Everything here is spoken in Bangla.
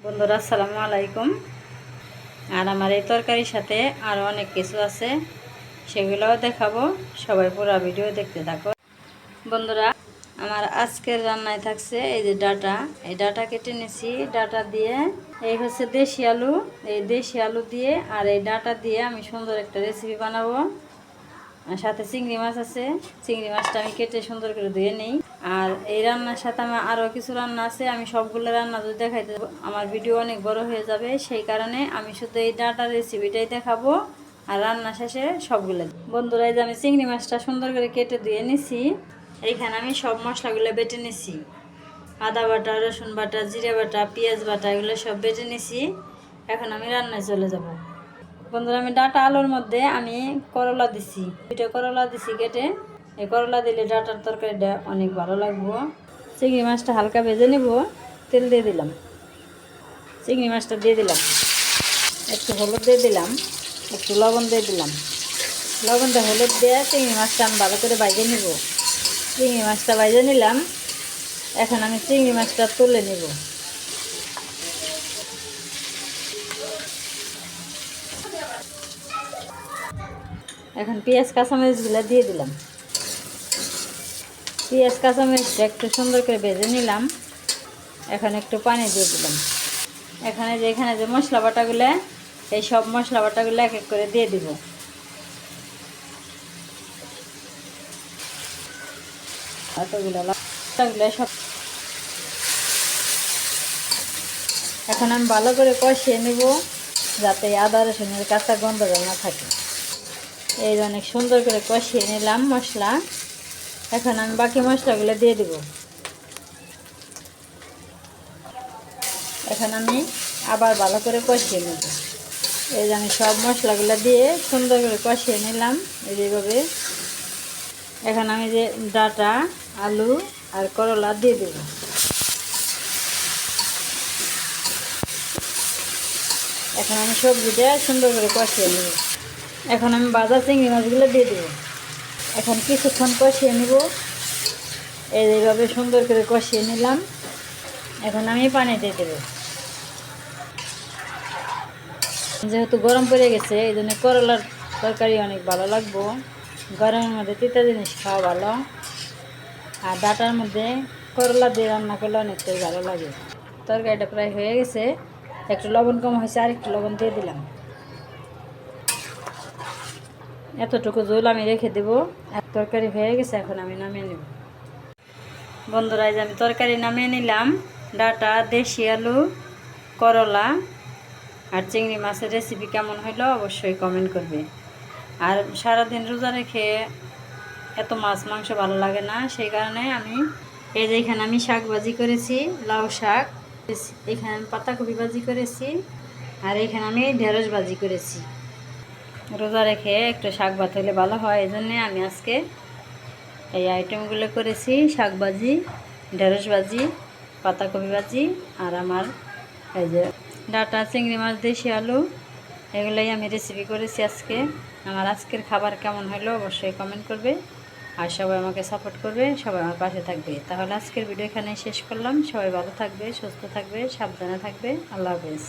বন্ধুরা আসসালামু আলাইকুম। আর আমার এই তরকারির সাথে আরও অনেক কিছু আছে, সেগুলোও দেখাবো। সবাই পুরো ভিডিও দেখতে থাকো। বন্ধুরা, আমার আজকের রান্নায় থাকছে এই যে ডাটা। এই ডাটা কেটে নিয়েছি। ডাটা দিয়ে এই হচ্ছে দেশি আলু। এই দেশি আলু দিয়ে আর এই ডাটা দিয়ে আমি সুন্দর একটা রেসিপি বানাবো। আর সাথে চিংড়ি মাছ আছে। চিংড়ি মাছটা আমি কেটে সুন্দর করে ধুয়ে নিই। আর এই রান্নার সাথে আমার আরও কিছু রান্না আছে। আমি সবগুলো রান্না যদি দেখাইতে আমার ভিডিও অনেক বড় হয়ে যাবে, সেই কারণে আমি শুধু এই ডাটার রেসিপিটাই দেখাবো। আর রান্না শেষে সবগুলো। বন্ধুরা, এই যে আমি চিংড়ি মাছটা সুন্দর করে কেটে ধুয়ে নিছি। এইখানে আমি সব মশলাগুলো বেটে নিছি। আদা বাটা, রসুন বাটা, জিরে বাটা, পেঁয়াজ বাটা, এগুলো সব বেটে নিছি। এখন আমি রান্নায় চলে যাব। বন্ধুরা, আমি ডাটা আলুর মধ্যে আমি করলা দিছি। 2টা করলা দিছি কেটে। এই করলা দিলে ডাটার তরকারিটা অনেক ভালো লাগবো। চিংড়ি মাছটা হালকা ভেজে নেব। তেল দিয়ে দিলাম। চিংড়ি মাছটা দিয়ে দিলাম। একটু হলুদ দিয়ে দিলাম। একটু লবণ দিয়ে দিলাম। লবণটা হলুদ দিয়ে চিংড়ি মাছটা আমি ভালো করে ভেজে নেব। চিংড়ি মাছটা ভেজে নিলাম। এখন আমি চিংড়ি মাছটা তুলে নেব। এখন পেঁয়াজ কাঁচামরিচগুলো দিয়ে দিলাম। পেঁয়াজ কাঁচামরিচটা একটু সুন্দর করে ভেজে নিলাম। এখন একটু পানি দিয়ে দিলাম। এখানে যে মশলা বাটাগুলো, এই সব মশলা বাটাগুলো এক এক করে দিয়ে দিব। সব এখন আমি ভালো করে কষিয়ে নেব, যাতে আদা রসুনের কাঁচা গন্ধ না থাকে। এই অনেক সুন্দর করে কষিয়ে নিলাম মশলা। এখন আমি বাকি মশলাগুলো দিয়ে দেব। এখন আমি আবার ভালো করে কষিয়ে নেব। এই যে আমি সব মশলাগুলো দিয়ে সুন্দর করে কষিয়ে নিলাম এইভাবে। এখন আমি যে ডাটা, আলু আর করলা দিয়ে দেব। এখন আমি সবজিটা সুন্দর করে কষিয়ে নেব। এখন আমি ভাজা চিংড়ি মাছগুলো দিয়ে দেব। এখন কিছুক্ষণ কষিয়ে নেব। এইভাবে সুন্দর করে কষিয়ে নিলাম। এখন আমি পানি দিয়ে দেব। যেহেতু গরম পড়ে গেছে, এই জন্য করলার তরকারি অনেক ভালো লাগবো। গরমের মধ্যে তিতা জিনিস খাওয়া ভালো। আর ডাটার মধ্যে করলা দিয়ে রান্না করলে অনেকটাই ভালো লাগে। তরকারিটা প্রায় হয়ে গেছে। একটু লবণ কম হয়েছে, আর একটু লবণ দিয়ে দিলাম। এতটুকু ঝোল আমি রেখে দেব। তরকারি হয়ে গেছে, এখন আমি নামিয়ে নেব। বন্ধুরা, এই যে আমি তরকারি নামিয়ে নিলাম। ডাটা, দেশি আলু, করলা আর চিংড়ি মাছের রেসিপি কেমন হলো অবশ্যই কমেন্ট করবে। আর সারাদিন রোজা রেখে এত মাছ মাংস ভালো লাগে না, সেই কারণে আমি এই যে এখানে আমি শাক ভাজি করেছি, লাউ শাক। এখানে আমি পাতাকপি ভাজি করেছি। আর এখানে আমি ঢেঁড়স ভাজি করেছি। রোজা রেখে একটু শাক ভাত হলে ভালো হয়, এই জন্যে আমি আজকে এই আইটেমগুলো করেছি। শাক ভাজি, ঢেঁড়স ভাজি, পাতাকপি ভাজি আর আমার এই যে ডাটা, চিংড়ি মাছ, দেশি আলু, এগুলোই আমি রেসিপি করেছি আজকে। আমার আজকের খাবার কেমন হলো অবশ্যই কমেন্ট করবে। আর সবাই আমাকে সাপোর্ট করবে, সবাই আমার পাশে থাকবে। তাহলে আজকের ভিডিও এখানে শেষ করলাম। সবাই ভালো থাকবে, সুস্থ থাকবে, সাবধানে থাকবে। আল্লাহ হাফেজ।